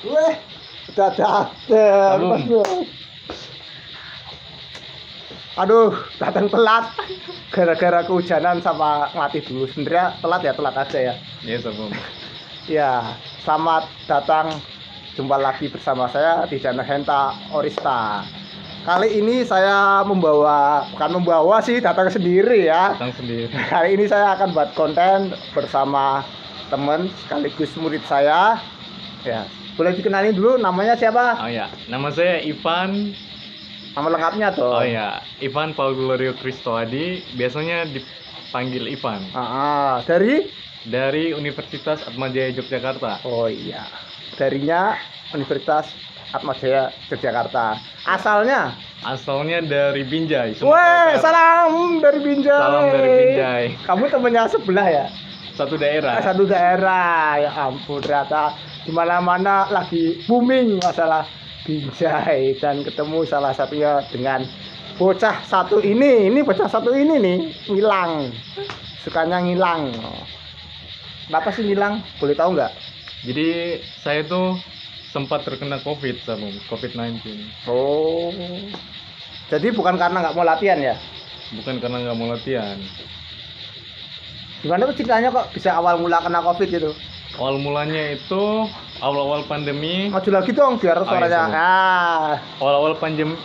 Weh, udah datang. Salam. Aduh, datang telat. Gara-gara kehujanan sama mati dulu. Sebenarnya telat ya, telat aja ya. Iya, Sabum. Ya, selamat datang. Jumpa lagi bersama saya di channel Henta Orista. Kali ini saya bukan membawa sih, datang sendiri ya. Datang sendiri. Kali ini saya akan buat konten bersama teman sekaligus murid saya. Ya, boleh dikenalin dulu namanya siapa? Oh ya, nama saya Ivan. Nama lengkapnya tuh. Oh ya, Ivan Paul Glorio Kristoadi, biasanya dipanggil Ivan. Dari Universitas Atmajaya Yogyakarta. Oh iya, darinya Universitas Atmajaya Yogyakarta. Asalnya dari Binjai. Weh, salam dari Binjai. Salam dari Binjai. Kamu temennya sebelah ya? Satu daerah. Satu daerah. Ya ampun, ternyata di mana-mana lagi booming masalah Binjai, dan ketemu salah satunya dengan bocah satu ini. Ini bocah satu ini nih, ngilang. Sukanya ngilang. Kenapa sih ngilang? Boleh tahu nggak? Jadi saya tuh sempat terkena COVID-19. Oh, jadi bukan karena nggak mau latihan ya? Bukan karena nggak mau latihan. Gimana tuh ceritanya kok bisa awal mula kena COVID gitu? Awal mulanya itu awal-awal pandemi. Maju lagi dong biar suaranya. Awal-awal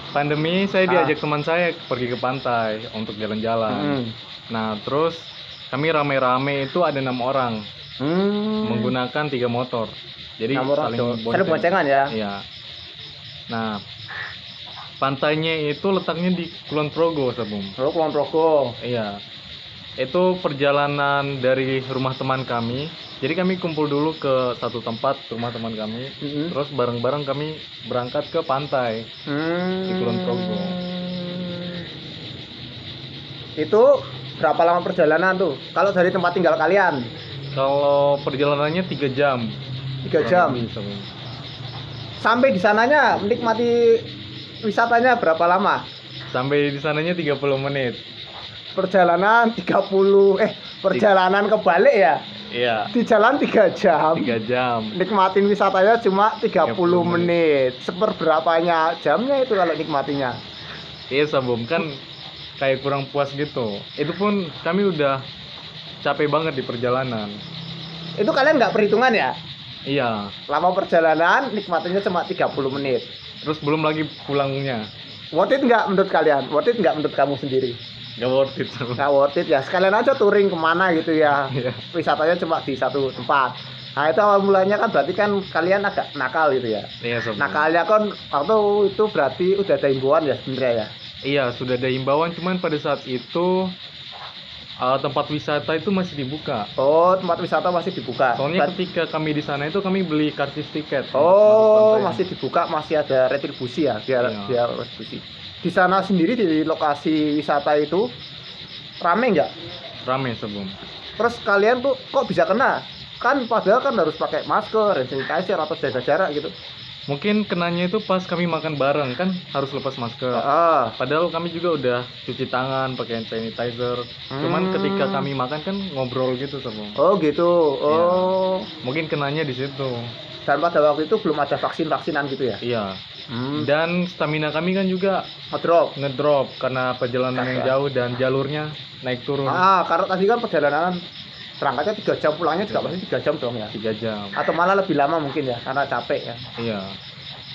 pandemi saya diajak teman saya pergi ke pantai untuk jalan-jalan. Nah, terus kami rame-rame itu ada 6 orang menggunakan 3 motor. Jadi saling boncengan ya. Iya. Nah, pantainya itu letaknya di Kulon Progo, Sabum. Oh, Kulon Progo. Iya. Itu perjalanan dari rumah teman kami. Jadi kami kumpul dulu ke satu tempat, rumah teman kami. Terus bareng-bareng kami berangkat ke pantai di Kulon Progo. Itu berapa lama perjalanan tuh? Kalau dari tempat tinggal kalian? Kalau perjalanannya 3 jam. 3 jam. Sampai di sananya menikmati wisatanya berapa lama? Sampai di sananya 30 menit. Perjalanan perjalanan kebalik ya? Iya. Di jalan 3 jam. 3 jam. Nikmatin wisatanya cuma 30 menit. Seperberapanya jamnya itu kalau nikmatinya? Iya, Sabum, kan kayak kurang puas gitu. Itu pun kami udah capek banget di perjalanan. Itu kalian nggak perhitungan ya? Iya. Lama perjalanan, nikmatinya cuma 30 menit. Terus belum lagi pulangnya. Worth it nggak menurut kalian? Worth it nggak menurut kamu sendiri? Nggak worth it. Nggak worth it ya. Sekalian aja touring kemana gitu ya. Wisatanya cuma di satu tempat. Nah, itu awal mulanya kan berarti kan kalian agak nakal gitu ya. Iya, Sob. Nakalnya kan waktu itu berarti udah ada himbauan ya sebenarnya ya. Iya, sudah ada himbauan, cuman pada saat itu tempat wisata itu masih dibuka. Oh, tempat wisata masih dibuka. Soalnya ketika kami di sana itu kami beli karcis tiket. Oh, masih dibuka, masih ada retribusi ya, biar retribusi. Di sana sendiri di lokasi wisata itu rame nggak? Rame, Sebelum. Terus kalian tuh kok bisa kena? Kan padahal kan harus pakai masker, hand sanitizer atau jaga jarak gitu. Mungkin kenanya itu pas kami makan bareng, kan harus lepas masker. Padahal kami juga udah cuci tangan pakai hand sanitizer. Cuman ketika kami makan kan ngobrol gitu, Sebelum. Oh gitu. Oh. Ya, mungkin kenanya di situ. Dan pada waktu itu belum ada vaksinan gitu ya? Iya. Dan stamina kami kan juga ngedrop karena perjalanan yang jauh dan jalurnya naik turun. Karena tadi kan perjalanan berangkatnya 3 jam, pulangnya juga pasti 3 jam dong ya? 3 jam. Atau malah lebih lama mungkin ya, karena capek ya? Iya.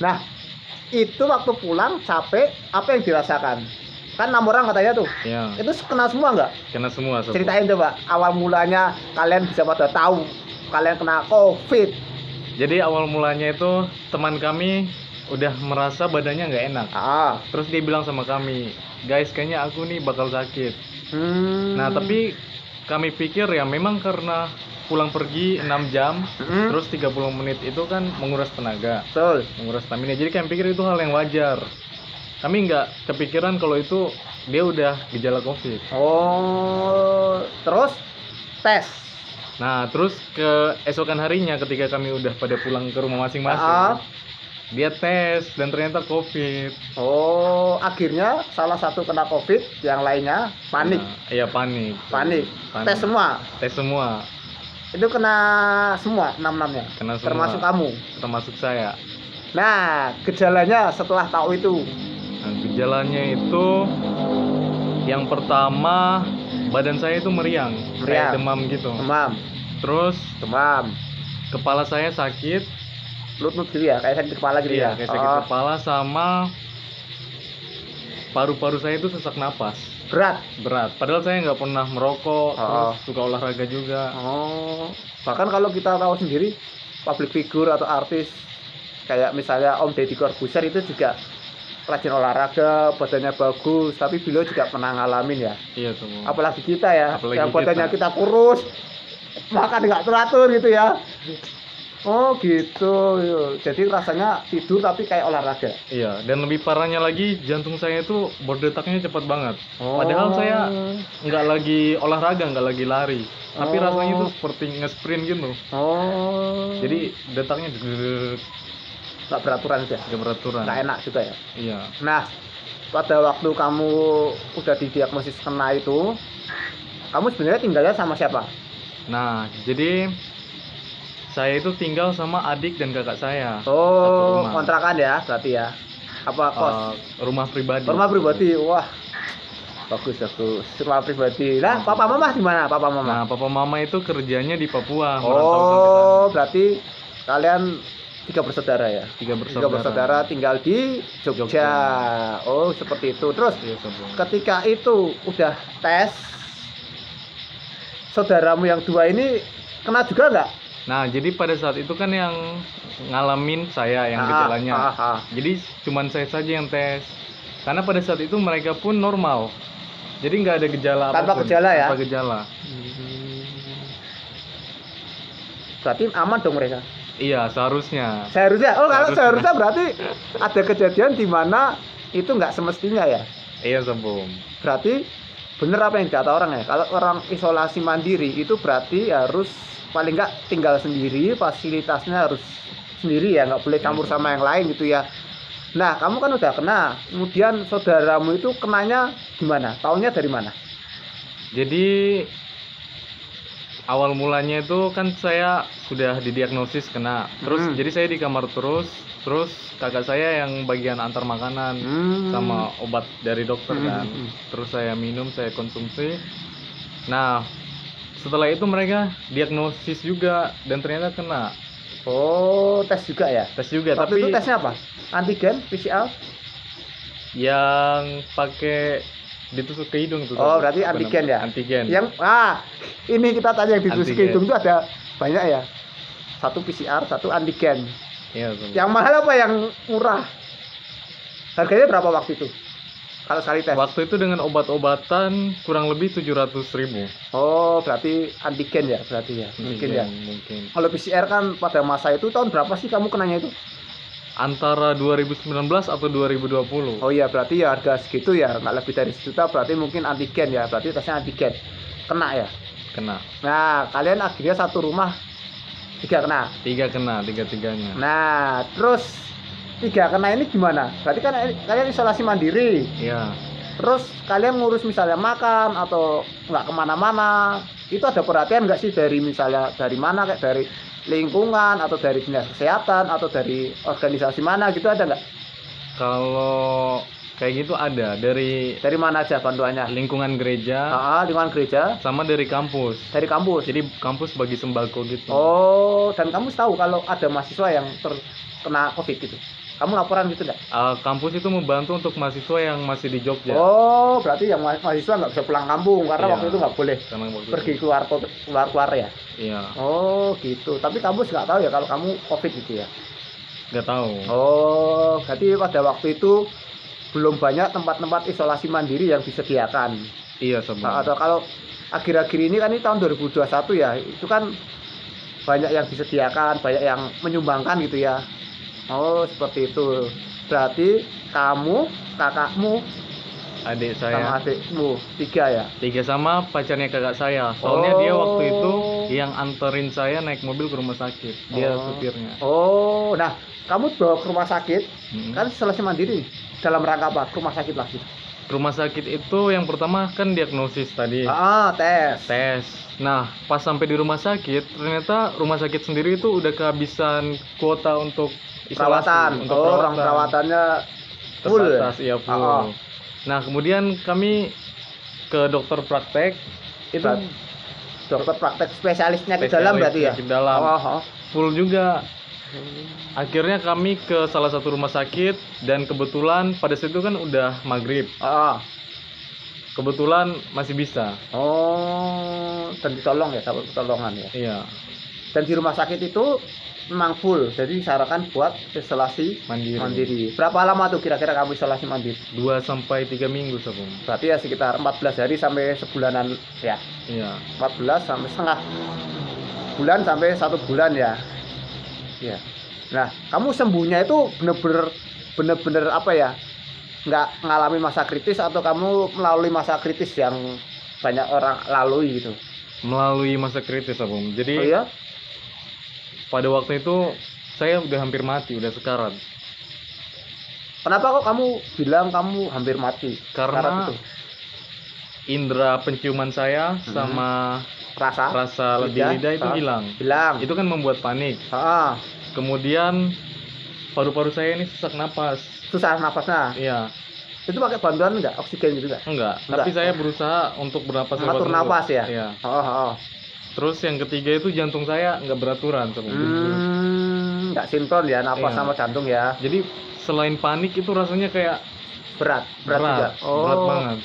Nah, itu waktu pulang capek, apa yang dirasakan? Kan 6 orang katanya tuh. Iya. Itu kena semua nggak? Kena semua. Ceritain coba, awal mulanya kalian bisa pada tahu kalian kena COVID. Jadi awal mulanya itu teman kami udah merasa badannya nggak enak. Terus dia bilang sama kami, guys kayaknya aku nih bakal sakit. Nah tapi kami pikir ya memang karena pulang pergi 6 jam, terus 30 menit itu kan menguras tenaga. Betul. Menguras stamina. Jadi kami pikir itu hal yang wajar. Kami nggak kepikiran kalau itu dia udah gejala COVID. Oh, terus tes. Nah, terus keesokan harinya ketika kami udah pada pulang ke rumah masing-masing, dia tes dan ternyata COVID. Oh, akhirnya salah satu kena COVID, yang lainnya panik. Iya, panik. Tes semua. Tes semua. Itu kena semua 6-6-nya. Kena semua. Termasuk kamu. Termasuk saya. Nah, gejalanya setelah tahu itu. Nah, gejalanya itu yang pertama badan saya itu meriang, kayak demam gitu. Demam. Terus demam. Kepala saya sakit. Lut-lut gitu ya, kayak sakit kepala gitu ya. Kayak sakit kepala sama paru-paru saya itu sesak napas. Berat. Padahal saya nggak pernah merokok, terus suka olahraga juga. Bahkan kalau kita tahu sendiri, public figure atau artis kayak misalnya Om Deddy Corbuzier itu juga rajin olahraga, badannya bagus, tapi beliau juga pernah ngalamin ya. Iya tuh. Apalagi kita ya, apalagi yang badannya kita kurus, makan nggak teratur gitu ya. Oh gitu, jadi rasanya tidur tapi kayak olahraga. Iya, dan lebih parahnya lagi jantung saya itu berdetaknya cepat banget. Padahal saya nggak lagi olahraga, nggak lagi lari, tapi rasanya itu seperti nge-sprint gitu. Jadi detaknya nggak beraturan aja. Nggak beraturan. Nggak enak juga ya. Iya. Nah, pada waktu kamu udah didiagnosis kena itu, kamu sebenarnya tinggalnya sama siapa? Nah, jadi saya itu tinggal sama adik dan kakak saya. Kontrakan ya berarti ya? Apa kos? Rumah pribadi. Rumah pribadi, wah bagus. Rumah pribadi. Nah, papa mama di mana? Papa mama? Nah, papa mama itu kerjanya di Papua. Berarti kalian 3 bersaudara ya? 3 bersaudara tinggal di Jogja. Oh, seperti itu. Terus ketika itu udah tes, saudaramu yang 2 ini kena juga nggak? Nah, jadi pada saat itu kan yang ngalamin saya yang gejalanya. Jadi cuman saya saja yang tes. Karena pada saat itu mereka pun normal. Jadi nggak ada gejala tanpa apapun. Gejala ya? Tanpa gejala. Berarti aman dong mereka? Iya, seharusnya. Oh, kalau seharusnya berarti ada kejadian di mana itu nggak semestinya ya? Iya, Sebum. Berarti bener apa yang dikata orang ya? Kalau orang isolasi mandiri itu berarti harus paling nggak tinggal sendiri, fasilitasnya harus sendiri ya, nggak boleh campur sama yang lain gitu ya. Nah, kamu kan udah kena, kemudian saudaramu itu kenanya gimana? Taunya dari mana? Jadi awal mulanya itu kan saya sudah didiagnosis kena, terus jadi saya di kamar terus kakak saya yang bagian antar makanan sama obat dari dokter kan, terus saya minum, saya konsumsi. Nah, setelah itu mereka diagnosis juga dan ternyata kena. Tes juga ya? Tes juga. Tapi itu tapi tesnya apa? Antigen, PCR? Yang pakai ditusuk ke hidung itu. Berarti antigen ya? Antigen. Ini kita tanya yang ditusuk ke Antigen. hidung itu ada banyak ya? 1 PCR, 1 antigen. Iya, yang mahal apa yang murah? Harganya berapa waktu itu? Kalau sekali tes? Waktu itu dengan obat-obatan kurang lebih 700.000. Berarti antigen ya? Berarti ya? Mungkin ya? Mungkin. Kalau PCR kan pada masa itu tahun berapa sih kamu kenanya itu? Antara 2019 atau 2020. Oh iya, berarti ya harga segitu ya, nggak lebih dari sejuta, berarti mungkin antigen ya, berarti tesnya antigen. Kena ya? Kena. Nah, kalian akhirnya satu rumah 3 kena? 3 kena, 3-3-nya. Nah, terus 3 kena ini gimana? Berarti kan kalian isolasi mandiri. Iya. Terus kalian ngurus misalnya makan atau nggak kemana-mana, itu ada perhatian nggak sih dari misalnya dari mana, kayak dari lingkungan atau dari dinas kesehatan atau dari organisasi mana gitu, ada nggak? Kalau kayak gitu ada dari mana aja bantuannya? lingkungan gereja, Lingkungan gereja sama dari kampus. dari kampus. Jadi kampus bagi sembako gitu. Dan kamu tahu kalau ada mahasiswa yang terkena COVID gitu, kamu laporan gitu nggak? Kampus itu membantu untuk mahasiswa yang masih di Jogja. Berarti yang mahasiswa nggak bisa pulang kampung karena waktu itu nggak boleh pergi keluar ya? Iya. Gitu. Tapi kampus nggak tahu ya kalau kamu COVID gitu ya? Nggak tahu. Berarti pada waktu itu belum banyak tempat-tempat isolasi mandiri yang disediakan. Iya, sebenarnya. Atau kalau akhir-akhir ini kan, ini tahun 2021 ya, itu kan banyak yang disediakan, banyak yang menyumbangkan gitu ya. Seperti itu. Berarti kamu, kakakmu, adik saya sama adikmu 3 ya? 3 sama pacarnya kakak saya. Soalnya dia waktu itu yang anterin saya naik mobil ke rumah sakit. Dia supirnya. Nah, kamu bawa ke rumah sakit, kan isolasi mandiri. Dalam rangka apa? Ke rumah sakit lagi. rumah sakit itu yang pertama kan diagnosis tadi. Tes. Nah, pas sampai di rumah sakit, ternyata rumah sakit sendiri itu udah kehabisan kuota untuk isolasi, Perawatan. untuk Orang perawatannya full. terbatas, iya full. Nah, kemudian kami ke dokter praktek itu dokter praktek spesialisnya ke dalam berarti ya? Ke dalam. Full juga. Akhirnya kami ke salah satu rumah sakit dan kebetulan pada saat itu kan udah maghrib. Kebetulan masih bisa. Dan ditolong ya, dapat pertolongan ya. Iya. Dan di rumah sakit itu memang full, jadi disarankan buat isolasi mandiri. Berapa lama tuh kira-kira kamu isolasi mandiri? 2 sampai 3 minggu, Sob. Berarti ya sekitar 14 hari sampai sebulanan ya. Iya. 14 sampai setengah bulan sampai 1 bulan ya. Ya. Nah, kamu sembuhnya itu bener-bener apa ya? Nggak ngalami masa kritis atau kamu melalui masa kritis yang banyak orang lalui gitu? Melalui masa kritis, Sob. Jadi pada waktu itu saya udah hampir mati, udah sekarat. Kenapa kok kamu bilang kamu hampir mati? Karena indera penciuman saya sama rasa lebih lidah itu hilang. Itu kan membuat panik. Kemudian paru-paru saya ini sesak napas. Susah napasnya? Iya. Itu pakai bantuan enggak? Oksigen gitu enggak? Enggak. Tapi saya berusaha untuk bernapas lewat mulut. Napas ya? Iya. Terus yang ketiga itu jantung saya nggak beraturan. Nggak sinkron ya napas sama jantung ya. Jadi selain panik itu rasanya kayak berat juga. Berat banget.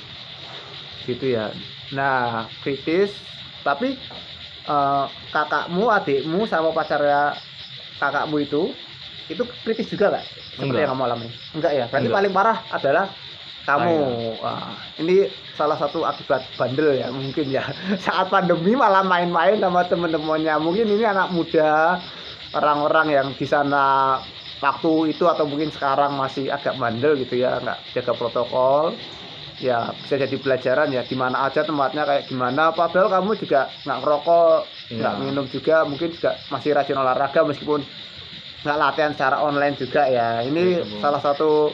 Gitu ya. Nah, kritis. Tapi kakakmu, adikmu sama pacarnya kakakmu itu kritis juga nggak? Seperti yang kamu alami? Enggak ya. Berarti paling parah adalah kamu. Wah, ini salah satu akibat bandel ya mungkin ya. Saat pandemi malah main-main sama temen-temennya. Mungkin ini anak muda, orang-orang yang di sana waktu itu atau mungkin sekarang masih agak bandel gitu ya, nggak jaga protokol. Ya bisa jadi pelajaran ya, di mana aja tempatnya kayak gimana. Padahal kamu juga nggak ngerokok, nggak minum juga, mungkin juga masih rajin olahraga meskipun nggak latihan secara online juga ya. Ini salah satu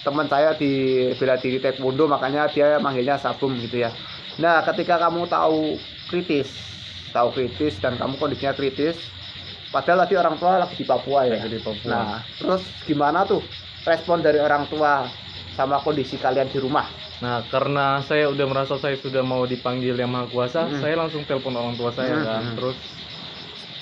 teman saya di bela diri taekwondo, makanya dia manggilnya Sabum gitu ya. Nah, ketika kamu tahu kritis dan kamu kondisinya kritis, padahal tadi orang tua lagi di Papua ya. Nah, terus gimana tuh respon dari orang tua sama kondisi kalian di rumah? Nah, karena saya udah merasa saya sudah mau dipanggil Yang Maha Kuasa, saya langsung telepon orang tua saya kan. Terus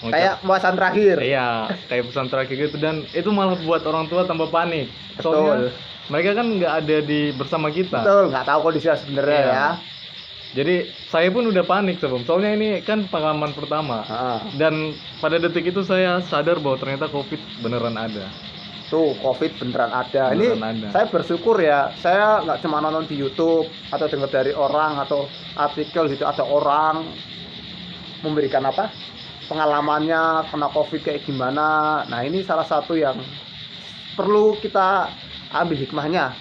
kayak pesan terakhir. Iya, kayak pesan terakhir gitu, dan itu malah buat orang tua tambah panik. Soalnya mereka kan nggak ada bersama kita. Betul, nggak tahu kondisinya sebenarnya ya. Jadi saya pun udah panik sebelum. Soalnya ini kan pengalaman pertama. Dan pada detik itu saya sadar bahwa ternyata COVID beneran ada. Tuh, COVID beneran ada. Saya bersyukur ya. Saya nggak cuma nonton di YouTube atau dengar dari orang atau artikel gitu, ada orang memberikan pengalamannya kena COVID kayak gimana. Nah, ini salah satu yang perlu kita ambil hikmahnya.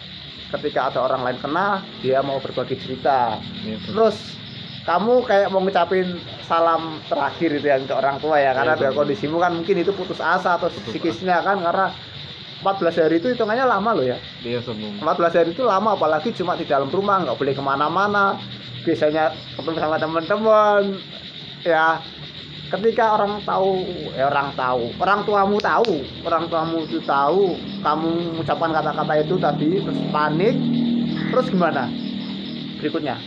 Ketika ada orang lain kena, dia mau berbagi cerita. Terus kamu kayak mau ngucapin salam terakhir itu yang ke orang tua ya, karena dengan kondisimu kan mungkin itu putus asa atau psikisnya kan, karena 14 hari itu hitungannya lama loh ya. Iya, sebelum 14 hari itu lama, apalagi cuma di dalam rumah, nggak boleh kemana-mana. Biasanya ketemu sama teman-teman ya. Ketika orang tuamu itu tahu kamu mengucapkan kata-kata itu tadi, terus panik, terus gimana berikutnya?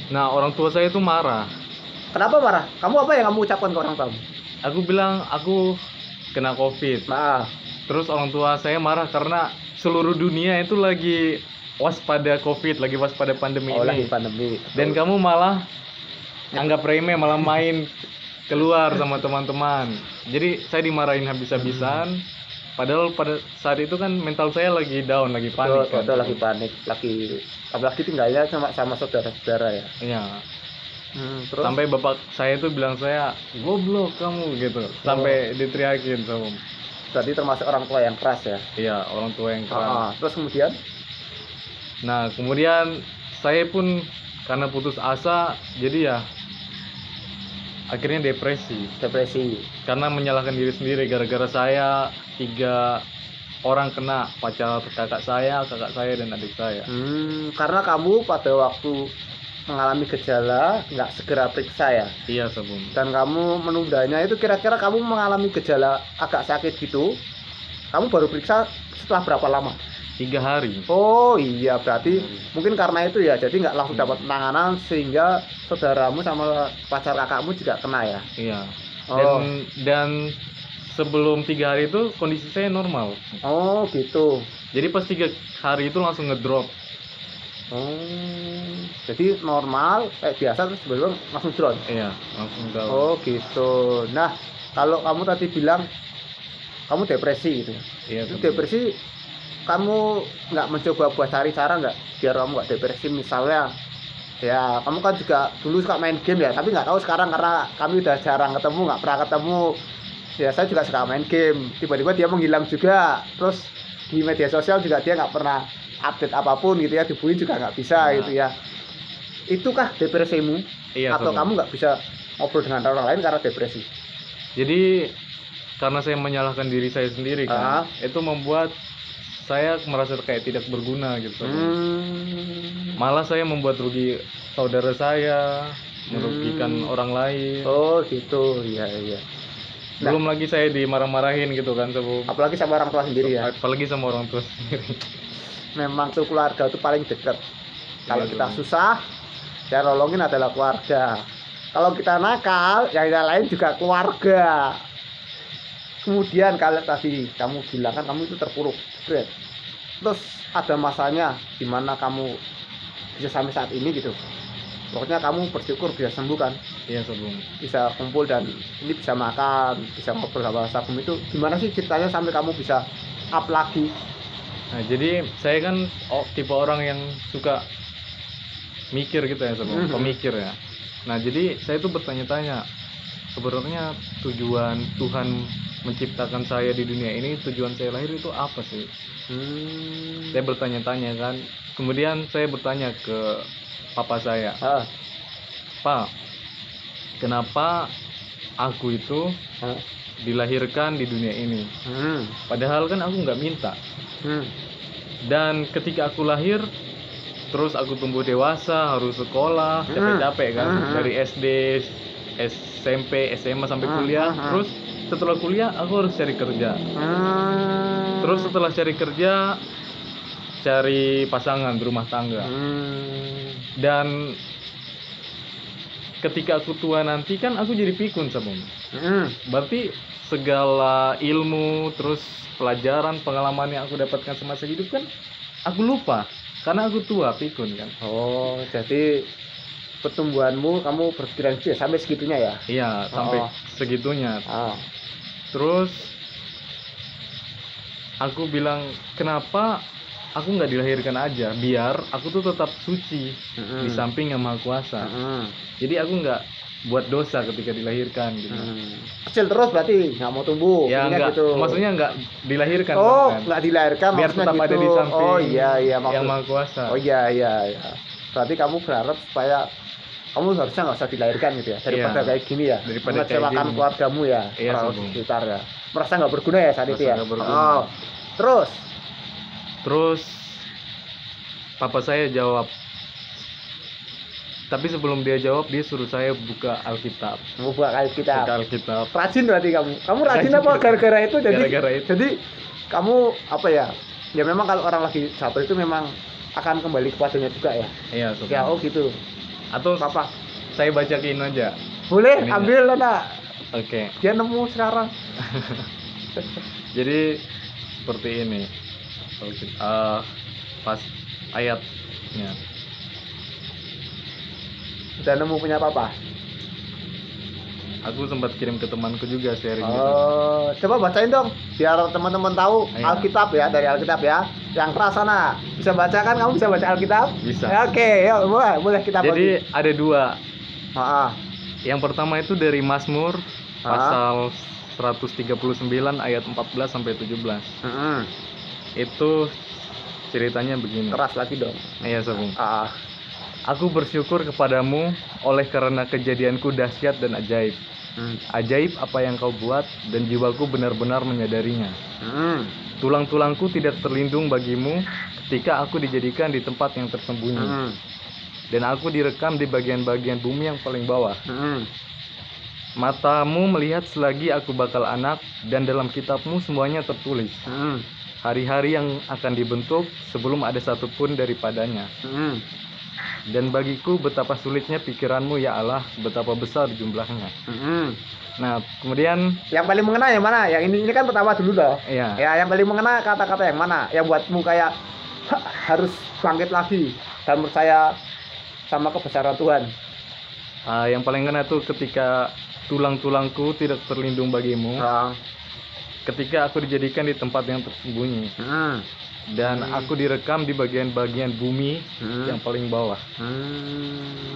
Nah, orang tua saya itu marah. Kenapa marah? Kamu apa yang kamu ucapkan ke orang tuamu? Aku bilang aku kena COVID. Terus orang tua saya marah karena seluruh dunia itu lagi waspada COVID, lagi waspada pandemi ini. Lagi pandemi. Dan kamu malah anggap remeh, malah main keluar sama teman-teman. Jadi saya dimarahin habis-habisan. Padahal pada saat itu kan mental saya lagi down, lagi panik. Betul, lagi panik, apalagi tinggalnya sama saudara-saudara ya. Iya. Terus? Sampai bapak saya tuh bilang saya goblok kamu gitu. Sampai diteriakin sama. Berarti termasuk orang tua yang keras ya? Iya, orang tua yang keras. Terus kemudian? Nah, kemudian saya pun karena putus asa, jadi ya akhirnya depresi karena menyalahkan diri sendiri gara-gara saya 3 orang kena, pacar kakak saya dan adik saya. Karena kamu pada waktu mengalami gejala nggak segera periksa ya? Iya Sabung. Dan kamu menundanya itu kira-kira kamu mengalami gejala agak sakit gitu, kamu baru periksa setelah berapa lama? 3 hari. Oh iya, berarti mungkin karena itu ya, jadi nggak langsung dapat penanganan sehingga saudaramu sama pacar kakakmu juga kena ya? Iya. Oh. Dan sebelum 3 hari itu kondisi saya normal. Oh gitu. Jadi pas 3 hari itu langsung ngedrop. Oh, jadi normal kayak biasa terus sebelum langsung drone. Iya, langsung down. Oh gitu. Nah, kalau kamu tadi bilang kamu depresi gitu. Iya. Itu depresi, kamu nggak mencoba buat cari cara nggak biar kamu nggak depresi? Misalnya, ya kamu kan juga dulu suka main game ya, tapi nggak tahu sekarang karena kami udah jarang ketemu, nggak pernah ketemu. Ya saya juga suka main game. Tiba-tiba dia menghilang juga. Terus di media sosial juga dia nggak pernah update apapun gitu ya, dihubungi juga nggak bisa gitu ya. Itukah depresimu? Iya, Atau kamu nggak bisa ngobrol dengan orang lain karena depresi? Jadi karena saya menyalahkan diri saya sendiri kan, itu membuat saya merasa kayak tidak berguna gitu. Malah saya membuat rugi saudara saya, merugikan orang lain. Oh gitu, iya iya. Belum lagi saya dimarah-marahin gitu kan, apalagi sama orang tua sendiri ya. Apalagi sama orang tua sendiri. Memang tuh keluarga itu paling dekat. Kalau Iya, kita susah, yang nolongin adalah keluarga. Kalau kita nakal, yang lain juga keluarga. Kemudian kalau tadi kamu bilang kan kamu itu terpuruk, terus ada masanya di mana kamu bisa sampai saat ini gitu. Pokoknya kamu bersyukur bisa sembuh kan? Iya Sabung. Bisa kumpul dan ini bisa makan, bisa ngobrol sama Sabung. Itu gimana sih ceritanya sampai kamu bisa up lagi? Nah jadi saya kan tipe orang yang suka mikir gitu ya Sabung, pemikir ya. Nah jadi saya tuh bertanya-tanya, sebenarnya tujuan Tuhan menciptakan saya di dunia ini, tujuan saya lahir itu apa sih? Saya bertanya-tanya kan. Kemudian saya bertanya ke papa saya, Pak, kenapa aku itu dilahirkan di dunia ini? Padahal kan aku nggak minta. Dan ketika aku lahir, terus aku tumbuh dewasa, harus sekolah, capek-capek kan, dari SD, SMP, SMA sampai kuliah. Terus setelah kuliah aku harus cari kerja. Terus setelah cari kerja, cari pasangan, berumah tangga. Dan ketika aku tua nanti kan aku jadi pikun Sabung. Berarti segala ilmu, terus pelajaran, pengalaman yang aku dapatkan semasa hidup kan aku lupa karena aku tua, pikun kan. Oh, jadi pertumbuhanmu kamu berpikiran sampai segitunya ya? Iya, sampai segitunya. Terus aku bilang, kenapa aku nggak dilahirkan aja, biar aku tuh tetap suci di samping Yang Maha Kuasa. Jadi aku nggak buat dosa ketika dilahirkan gitu. Kecil terus berarti nggak mau tumbuh? Ya nggak, gitu. Maksudnya nggak dilahirkan. Nggak dilahirkan, biar tetap gitu. Ada di samping Yang Maha Kuasa. Oh iya. Berarti kamu berharap supaya kamu harusnya nggak usah dilahirkan gitu ya, daripada kayak gini ya, mengecewakan keluargamu ya, orang sekitar ya, merasa nggak berguna ya saat itu ya. Terus papa saya jawab, tapi sebelum dia jawab dia suruh saya buka Alkitab. Buka Alkitab. Rajin berarti kamu rajin apa gara-gara itu? Jadi kamu apa ya? Ya memang kalau orang lagi jatuh itu memang akan kembali kepadanya juga ya. Iya. Ya gitu. Atau apa? Saya bacain aja. Boleh, ambil lah nak. Oke. Dia nemu sekarang. Jadi seperti ini. Pas ayatnya. Udah nemu punya papa? Aku sempat kirim ke temanku juga sharing gitu. Coba bacain dong biar teman-teman tahu. Alkitab ya, dari Alkitab ya. Yang keras sana. Bisa baca kan? Kamu bisa baca Alkitab? Bisa. Ya, oke, yuk boleh kita baca. Jadi ada 2. Yang pertama itu dari Mazmur pasal 139 ayat 14 sampai 17. Itu ceritanya begini. Keras lagi dong. Iya, Sabung. Aku bersyukur kepadamu oleh karena kejadianku dahsyat dan ajaib. Ajaib apa yang kau buat dan jiwaku benar-benar menyadarinya. Tulang-tulangku tidak terlindung bagimu ketika aku dijadikan di tempat yang tersembunyi. Dan aku direkam di bagian-bagian bumi yang paling bawah. Matamu melihat selagi aku bakal anak, dan dalam kitabmu semuanya tertulis. Hari-hari yang akan dibentuk sebelum ada satupun daripadanya. Dan bagiku betapa sulitnya pikiranmu ya Allah, betapa besar jumlahnya. Nah, kemudian yang paling mengena yang mana? Yang ini kan pertama dulu loh. Iya. Ya, yang paling mengena kata-kata yang mana? Yang buatmu kayak harus bangkit lagi dan percaya sama kebesaran Tuhan. Yang paling mengena tuh ketika tulang-tulangku tidak terlindung bagimu. Ketika aku dijadikan di tempat yang tersembunyi. Dan aku direkam di bagian-bagian bumi yang paling bawah.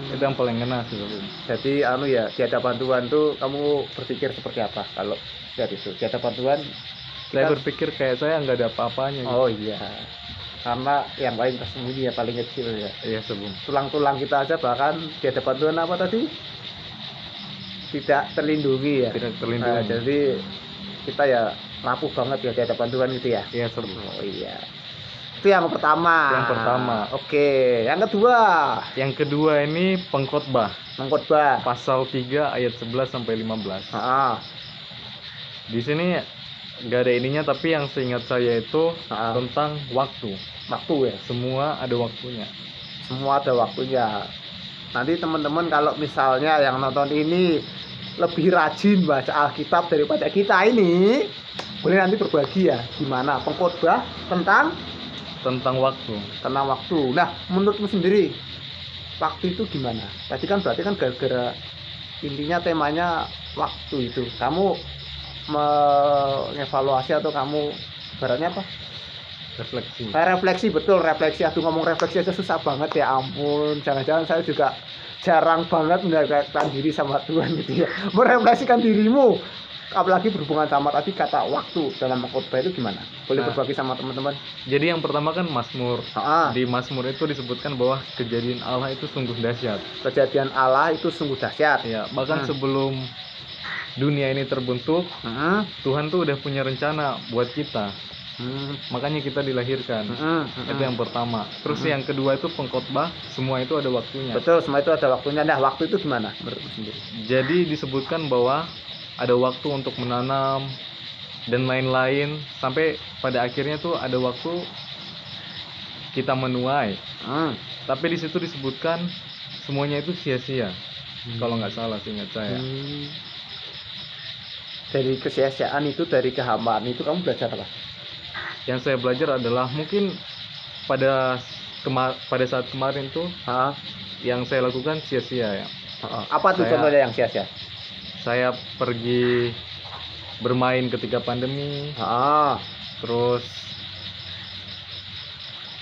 Itu yang paling ngena sih. Jadi ya di hadapan Tuhan tuh kamu berpikir seperti apa kalau dari itu di hadapan Tuhan? Saya berpikir kayak saya nggak ada apa-apanya. Oh iya, karena yang lain tersembunyi ya, paling kecil ya. Iya, sebelum tulang-tulang kita aja bahkan di hadapan Tuhan apa tadi? Tidak terlindungi ya. Tidak terlindungi. Jadi kita ya rapuh banget ya di hadapan Tuhan itu ya. Iya, sebelum. Oh iya. Itu yang pertama. Yang pertama. Oke, yang kedua. Yang kedua ini pengkhotbah. Pengkhotbah. Pasal 3 ayat 11 sampai 15. Di sini nggak ada ininya, tapi yang seingat saya itu tentang waktu. Waktu ya. Semua ada waktunya. Semua ada waktunya. Nanti teman-teman kalau misalnya yang nonton ini lebih rajin baca Alkitab daripada kita ini, boleh nanti berbagi ya gimana pengkhotbah tentang waktu. Tentang waktu. Nah, menurutmu sendiri waktu itu gimana? Tadi kan berarti kan gara-gara intinya temanya waktu itu. Kamu mengevaluasi atau kamu ibaratnya apa? Refleksi. Refleksi, betul, refleksi. Aduh, ngomong refleksi aja susah banget ya ampun. Jangan-jangan saya juga jarang banget mendekatkan diri sama Tuhan gitu ya. Merefleksikan dirimu. Apalagi berhubungan sama tadi kata waktu dalam khotbah itu gimana? Boleh berbagi sama teman-teman? Jadi yang pertama kan Mazmur. Di Mazmur itu disebutkan bahwa kejadian Allah itu sungguh dahsyat. Kejadian Allah itu sungguh dahsyat. Ya, bahkan sebelum dunia ini terbentuk, Tuhan tuh udah punya rencana buat kita. Makanya kita dilahirkan. Itu yang pertama. Terus yang kedua itu pengkhotbah, semua itu ada waktunya. Betul, semua itu ada waktunya. Nah, waktu itu gimana menurutmu sendiri? Jadi disebutkan bahwa ada waktu untuk menanam dan lain-lain, sampai pada akhirnya tuh ada waktu kita menuai. Tapi di situ disebutkan semuanya itu sia-sia. Kalau nggak salah seingat saya. Dari kesia-siaan itu, dari kehambaan itu kamu belajar apa? Yang saya belajar adalah mungkin pada saat kemarin tuh yang saya lakukan sia-sia ya. Apa tuh contohnya yang sia-sia? Saya pergi bermain ketika pandemi. Terus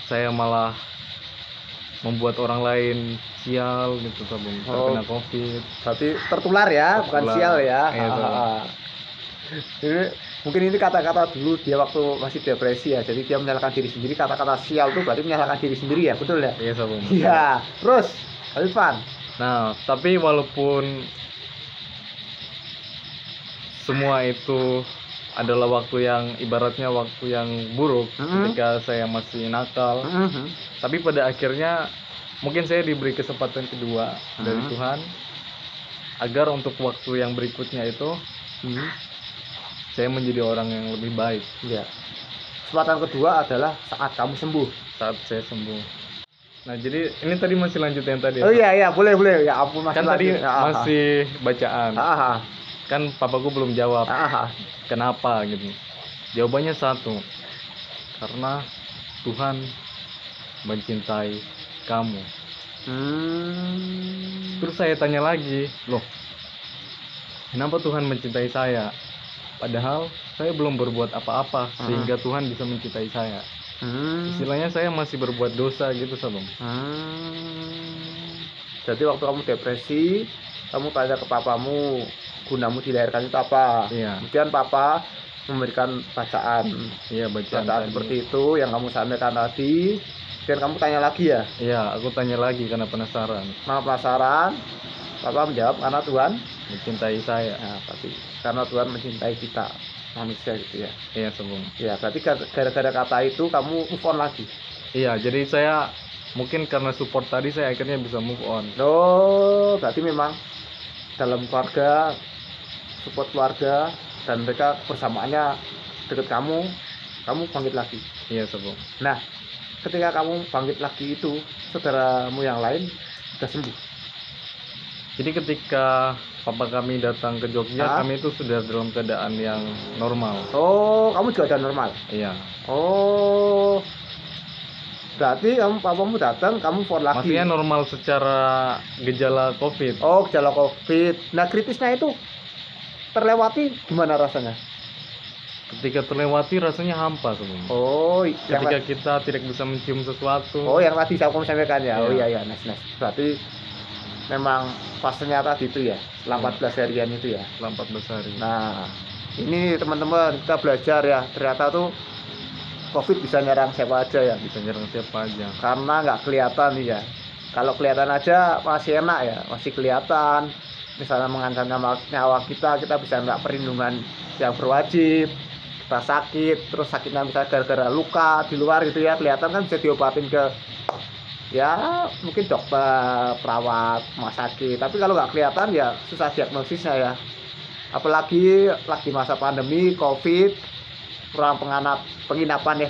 saya malah membuat orang lain sial gitu, terkena COVID. Berarti tertular ya, bukan sial ya. Jadi mungkin ini kata-kata dulu dia waktu masih depresi ya. Jadi dia menyalahkan diri sendiri. Kata-kata sial tuh berarti menyalahkan diri sendiri ya, betul ya? Iya, Sabung. Iya. Terus, Alifan. Nah, tapi walaupun semua itu adalah waktu yang ibaratnya waktu yang buruk ketika saya masih nakal, tapi pada akhirnya mungkin saya diberi kesempatan kedua dari Tuhan agar untuk waktu yang berikutnya itu saya menjadi orang yang lebih baik. Ya. Kesempatan kedua adalah saat kamu sembuh. Saat saya sembuh. Nah, jadi ini tadi masih lanjut yang tadi. Oh iya, boleh ya ampun, masih kan lanjut. Tadi masih bacaan. Kan papaku belum jawab kenapa gitu. Jawabannya satu, karena Tuhan mencintai kamu. Terus saya tanya lagi, loh, kenapa Tuhan mencintai saya? Padahal saya belum berbuat apa-apa sehingga Tuhan bisa mencintai saya. Istilahnya saya masih berbuat dosa gitu, Sabang. Jadi waktu kamu depresi, kamu tanya ke papamu, gunamu dilahirkan itu apa? Iya. Kemudian papa memberikan bacaan. Iya, bacaan seperti itu yang kamu sampaikan tadi. Dan kamu tanya lagi ya? Iya, aku tanya lagi karena penasaran. Penasaran. Papa menjawab karena Tuhan mencintai saya. nah pasti karena Tuhan mencintai kita manusia gitu ya. Iya Sobong. Ya berarti gara-gara kata itu kamu move on lagi. Iya, jadi saya mungkin karena support tadi saya akhirnya bisa move on. Oh berarti memang dalam keluarga support keluarga dan mereka bersamaannya deket kamu bangkit lagi. Iya Sobong. Nah ketika kamu bangkit lagi itu saudaramu yang lain sudah sembuh. Jadi ketika papa kami datang ke Jogja, Hah? kami itu sudah dalam keadaan yang normal. Oh kamu juga ada normal. Iya. Oh berarti papamu datang kamu phone lagi. Maksudnya normal secara gejala COVID. Oh gejala COVID. Nah kritisnya itu terlewati gimana rasanya? Ketika terlewati rasanya hampa Sobong. Oh Ketika kita tidak bisa mencium sesuatu. Oh yang tadi saya sampaikan ya. Oh Iya. iya nice. Berarti memang fasenya tadi itu ya selama 14 harian itu ya. Selama 14 hari. Nah ini teman-teman kita belajar ya ternyata tuh COVID bisa nyerang siapa aja ya. Bisa nyerang siapa aja. Karena nggak kelihatan nih ya. Kalau kelihatan aja masih enak ya, masih kelihatan. Misalnya mengancam nyawa kita bisa nggak perlindungan yang berwajib. Kita sakit, terus sakitnya bisa gara-gara luka di luar gitu ya, kelihatan kan bisa diobatin ke ya mungkin dokter, perawat, rumah sakit. Tapi kalau nggak kelihatan ya susah diagnosisnya ya. Apalagi lagi masa pandemi, COVID, kurang penginapan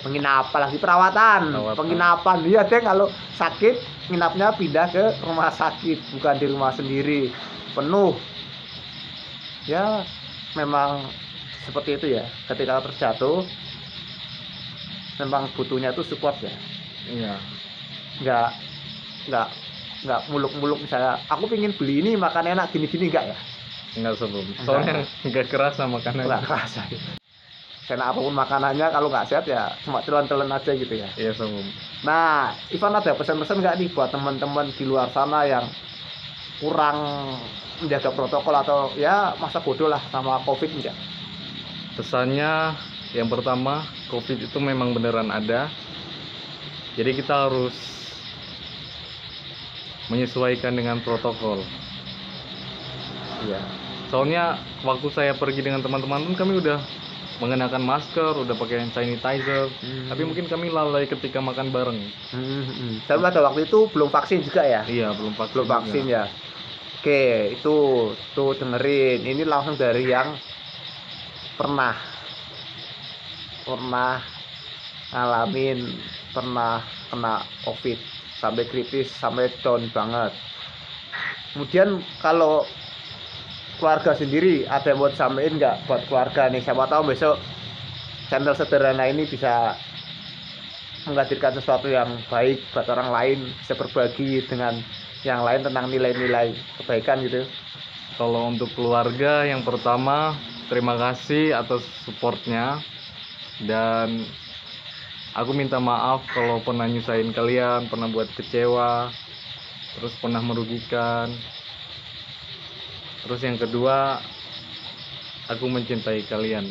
lagi perawatan. Penginapan dia deh kalau sakit nginapnya pindah ke rumah sakit bukan di rumah sendiri penuh ya. Memang seperti itu ya, ketika terjatuh memang butuhnya itu support ya. Iya. Nggak muluk-muluk misalnya aku pengen beli ini makan enak gini-gini enggak ya. Enggak Sobong. Soalnya nggak kerasa makanan. Nggak kerasa karena apapun makanannya kalau nggak sehat ya cuma telan-telan aja gitu ya. Iya Sobong. Nah Ivan ada pesan-pesan nggak nih buat teman-teman di luar sana yang kurang menjaga protokol atau ya masa bodoh lah sama COVID enggak? Pesannya yang pertama, COVID itu memang beneran ada. Jadi kita harus menyesuaikan dengan protokol. Iya. Soalnya waktu saya pergi dengan teman-teman pun kami udah mengenakan masker, udah pakai hand sanitizer. Tapi mungkin kami lalai ketika makan bareng. Dan pada waktu itu belum vaksin juga ya? Iya, belum vaksin. Belum vaksin ya. Oke, itu tuh dengerin. Ini langsung dari yang pernah ngalamin, pernah kena COVID sampai kritis, sampai down banget. Kemudian kalau keluarga sendiri ada yang mau disampaikan nggak buat keluarga nih? Siapa tahu besok channel sederhana ini bisa menghadirkan sesuatu yang baik buat orang lain, bisa berbagi dengan yang lain tentang nilai-nilai kebaikan gitu. Kalau untuk keluarga, yang pertama terima kasih atas supportnya, dan aku minta maaf kalau pernah nyusahin kalian, pernah buat kecewa, terus pernah merugikan. Terus yang kedua, aku mencintai kalian.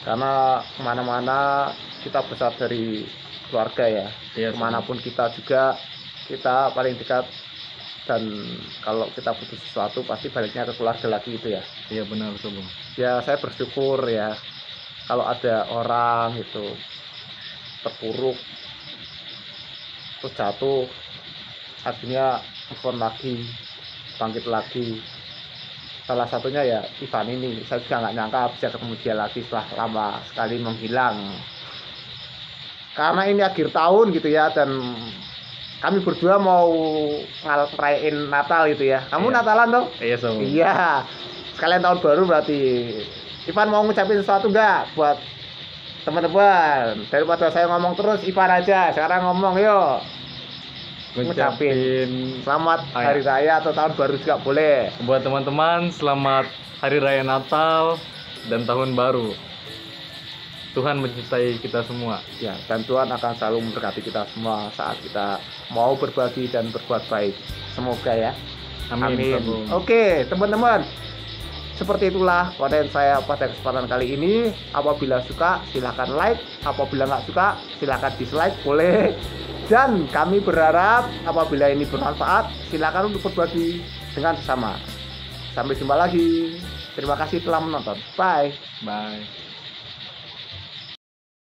Karena kemana-mana kita besar dari keluarga ya. Iya, kemanapun kita juga, kita paling dekat. Dan kalau kita butuh sesuatu pasti baliknya ke keluarga lagi itu ya. Iya benar Sobong. Ya saya bersyukur ya kalau ada orang itu terpuruk terus jatuh akhirnya telepon lagi, bangkit lagi. Salah satunya ya Ivan ini. Saya juga nggak nyangka bisa ketemu dia lagi setelah lama sekali menghilang. Karena ini akhir tahun gitu ya, dan kami berdua mau ngerayain Natal gitu ya. Kamu Iya. Natalan dong? Iya Sobong. Iya. Sekalian tahun baru berarti. Ivan mau ngucapin sesuatu nggak buat teman-teman? Daripada saya ngomong terus, Ivan aja. Sekarang ngomong yuk. Ngucapin selamat hari raya atau tahun baru juga boleh. Buat teman-teman, selamat hari raya Natal dan tahun baru. Tuhan mencintai kita semua. Ya, dan Tuhan akan selalu memberkati kita semua saat kita mau berbagi dan berbuat baik. Semoga ya. Amin. Oke, teman-teman. Seperti itulah konten saya pada kesempatan kali ini. Apabila suka, silahkan like. Apabila nggak suka, silahkan dislike. Boleh. Dan kami berharap apabila ini bermanfaat, silakan untuk berbagi dengan sesama. Sampai jumpa lagi. Terima kasih telah menonton. Bye. Bye.